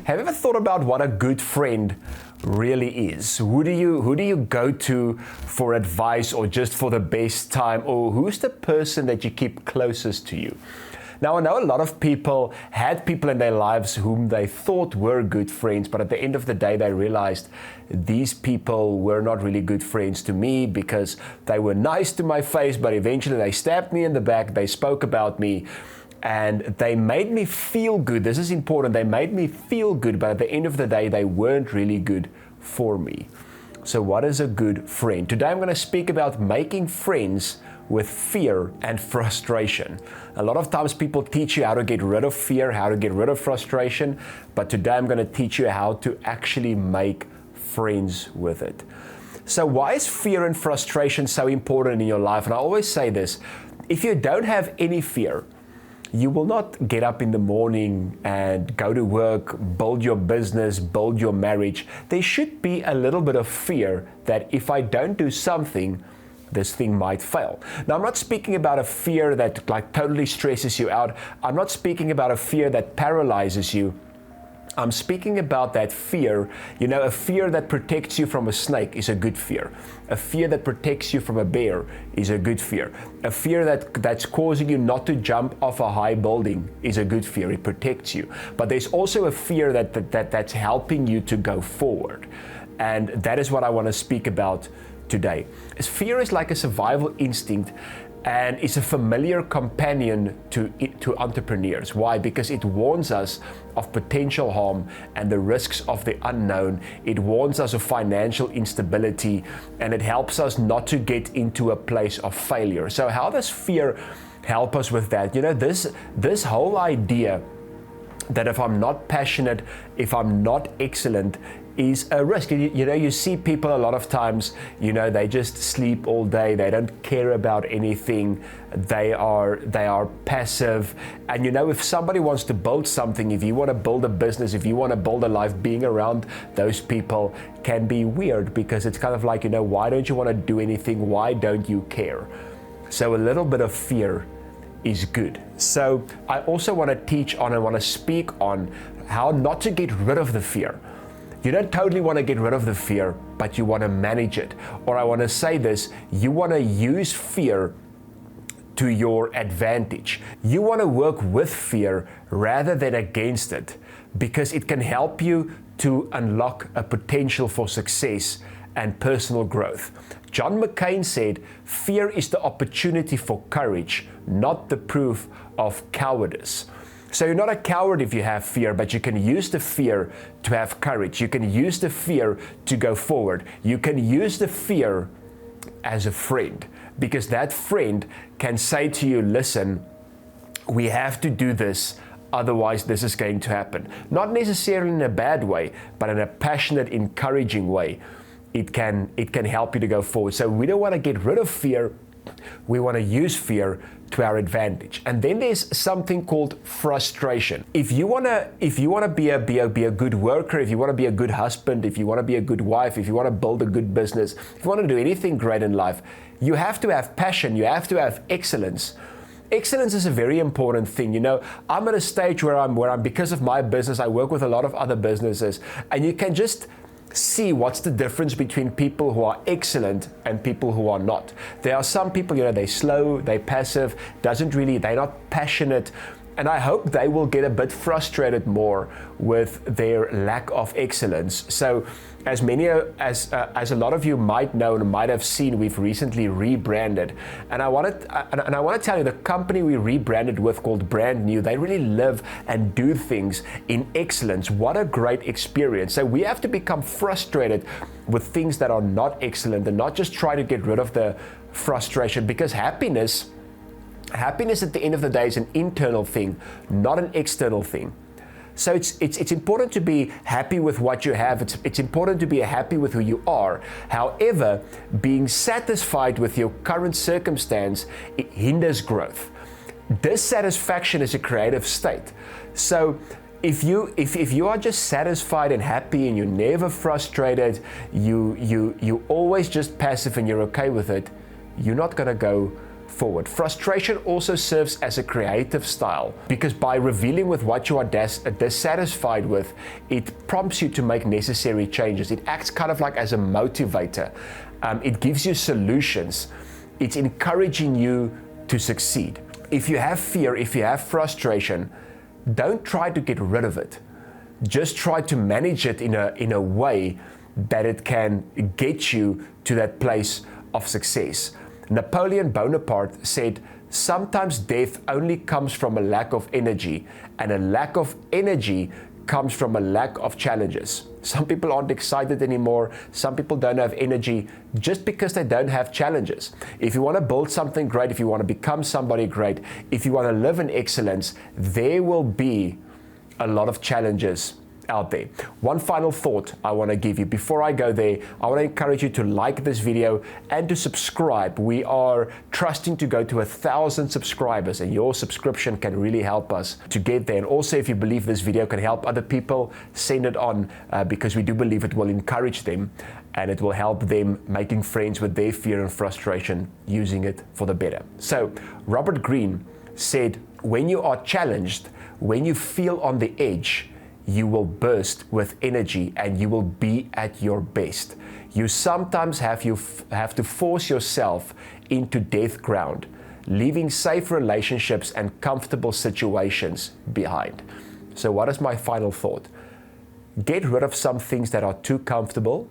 Have you ever thought about what a good friend really is? Who do you go to for advice or just for the best time, or who's the person that you keep closest to you? Now, I know a lot of people had people in their lives whom they thought were good friends, but at the end of the day, they realized these people were not really good friends to me because they were nice to my face, but eventually they stabbed me in the back, they spoke about me, and they made me feel good. This is important. They made me feel good, but at the end of the day, they weren't really good for me. So what is a good friend? Today, I'm going to speak about making friends with fear and frustration. A lot of times people teach you how to get rid of fear, how to get rid of frustration, but today I'm going to teach you how to actually make friends with it. So why is fear and frustration so important in your life? And I always say this, if you don't have any fear, you will not get up in the morning and go to work, build your business, build your marriage. There should be a little bit of fear that if I don't do something, this thing might fail. Now, I'm not speaking about a fear that totally stresses you out. I'm not speaking about a fear that paralyzes you. I'm speaking about that fear, a fear that protects you from a snake is a good fear. A fear that protects you from a bear is a good fear. A fear that's causing you not to jump off a high building is a good fear. It protects you. But there's also a fear that's helping you to go forward. And that is what I want to speak about today. Fear is like a survival instinct, and it's a familiar companion to entrepreneurs. Why? Because it warns us of potential harm and the risks of the unknown. It warns us of financial instability, and it helps us not to get into a place of failure. So how does fear help us with that? This whole idea that if I'm not passionate, if I'm not excellent, is a risk. You see people a lot of times, they just sleep all day. They don't care about anything. They are passive. And if somebody wants to build something, if you want to build a business, if you want to build a life, being around those people can be weird because it's kind of like, why don't you want to do anything? Why don't you care? So a little bit of fear is good. So I also want to teach on and want to speak on how not to get rid of the fear. You don't totally want to get rid of the fear, but you want to manage it. Or I want to say this, you want to use fear to your advantage. You want to work with fear rather than against it, because it can help you to unlock a potential for success and personal growth. John McCain said, fear is the opportunity for courage, not the proof of cowardice. So you're not a coward if you have fear, but you can use the fear to have courage. You can use the fear to go forward. You can use the fear as a friend, because that friend can say to you, listen, we have to do this, otherwise this is going to happen. Not necessarily in a bad way, but in a passionate, encouraging way. It can help you to go forward. So we don't want to get rid of fear. We want to use fear to our advantage. And then there's something called frustration. If you want to be a good worker, if you want to be a good husband, if you want to be a good wife, if you want to build a good business, if you want to do anything great in life, you have to have passion. You have to have excellence. Excellence is a very important thing. I'm at a stage where I'm because of my business, I work with a lot of other businesses, and you can just see what's the difference between people who are excellent and people who are not. There are some people, they're slow, they're passive, they're not passionate, and I hope they will get a bit frustrated more with their lack of excellence. So as a lot of you might know and might have seen, we've recently rebranded, and I want to tell you, the company we rebranded with, called Brand New, they really live and do things in excellence. What a great experience. So we have to become frustrated with things that are not excellent and not just try to get rid of the frustration, because happiness at the end of the day is an internal thing, not an external thing. So it's important to be happy with what you have. It's important to be happy with who you are. However, being satisfied with your current circumstance, it hinders growth. Dissatisfaction is a creative state. So if you are just satisfied and happy and you're never frustrated, you always just passive and you're okay with it, you're not going to go forward. Frustration also serves as a creative style because by revealing with what you are dissatisfied with, it prompts you to make necessary changes. It acts kind of like as a motivator. It gives you solutions. It's encouraging you to succeed. If you have fear, if you have frustration, don't try to get rid of it. Just try to manage it in a way that it can get you to that place of success. Napoleon Bonaparte said, "Sometimes death only comes from a lack of energy, and a lack of energy comes from a lack of challenges." Some people aren't excited anymore. Some people don't have energy just because they don't have challenges. If you want to build something great, if you want to become somebody great, if you want to live in excellence, there will be a lot of challenges out there. One final thought I want to give you before I go there. I want to encourage you to like this video and to subscribe. We are trusting to go to 1,000 subscribers, and your subscription can really help us to get there. And also, if you believe this video can help other people, send it on because we do believe it will encourage them and it will help them making friends with their fear and frustration, using it for the better. So Robert Greene said, "When you are challenged, when you feel on the edge, you will burst with energy and you will be at your best. You sometimes have to force yourself into death ground, leaving safe relationships and comfortable situations behind." So what is my final thought? Get rid of some things that are too comfortable,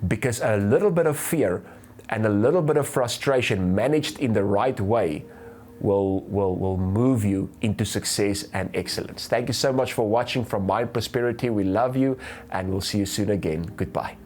because a little bit of fear and a little bit of frustration managed in the right way will move you into success and excellence. Thank you so much for watching from Mind Prosperity. We love you, and we'll see you soon again. Goodbye.